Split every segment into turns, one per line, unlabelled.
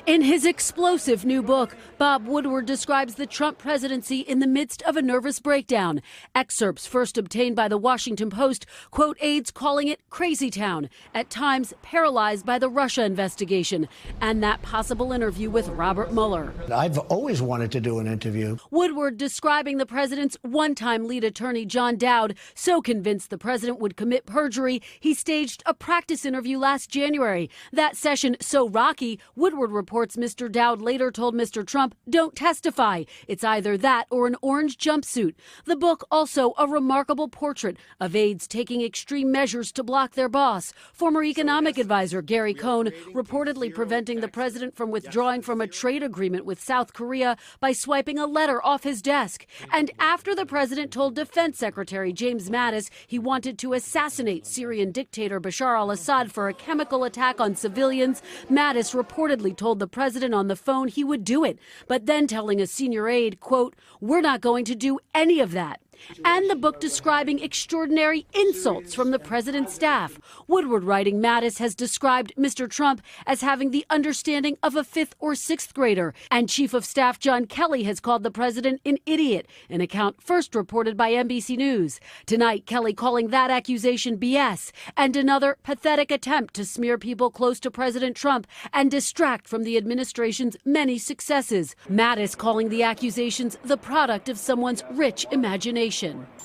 In his explosive new book, Bob Woodward describes the Trump presidency in the midst of a nervous breakdown. Excerpts first obtained by the Washington Post quote aides calling it crazy town, at times paralyzed by the Russia investigation, and that possible interview with Robert Mueller.
I've always wanted to do an interview.
Woodward describing the president's one-time lead attorney, John Dowd, so convinced the president would commit perjury, he staged a practice interview last January. That session so rocky, Woodward reports Mr. Dowd later told Mr. Trump, "Don't testify. It's either that or an orange jumpsuit." The book also a remarkable portrait of aides taking extreme measures to block their boss. Former economic advisor Gary Cohn reportedly preventing the president from withdrawing from a trade agreement with South Korea by swiping a letter off his desk. And after the president told Defense Secretary James Mattis he wanted to assassinate Syrian dictator Bashar al-Assad for a chemical attack on civilians, Mattis reportedly told the president on the phone he would do it, but then telling a senior aide, quote, "We're not going to do any of that." And the book describing extraordinary insults from the president's staff. Woodward writing Mattis has described Mr. Trump as having the understanding of a 5th or 6th grader. And Chief of Staff John Kelly has called the president an idiot, an account first reported by NBC News. Tonight, Kelly calling that accusation BS and another pathetic attempt to smear people close to President Trump and distract from the administration's many successes. Mattis calling the accusations the product of someone's rich imagination.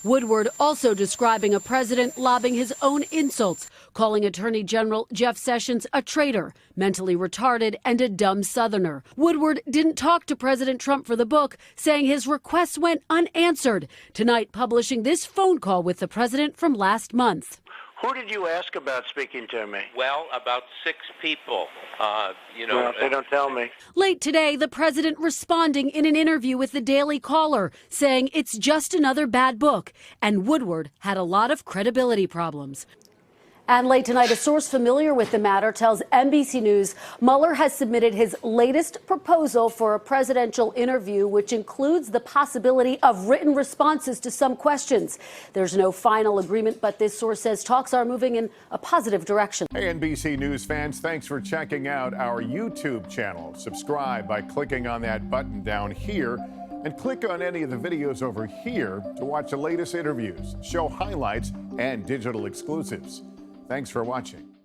Woodward also describing a president lobbing his own insults, calling Attorney General Jeff Sessions a traitor, mentally retarded, and a dumb Southerner. Woodward didn't talk to President Trump for the book, saying his requests went unanswered. Tonight, publishing this phone call with the president from last month.
Who did you ask about speaking to me?
Well, about 6 people.
Well, they don't tell me.
Late today, the president responding in an interview with the Daily Caller, saying it's just another bad book. And Woodward had a lot of credibility problems. And late tonight, a source familiar with the matter tells NBC News Mueller has submitted his latest proposal for a presidential interview, which includes the possibility of written responses to some questions. There's no final agreement, but this source says talks are moving in a positive direction.
Hey, NBC News fans, thanks for checking out our YouTube channel. Subscribe by clicking on that button down here and click on any of the videos over here to watch the latest interviews, show highlights, and digital exclusives. Thanks for watching.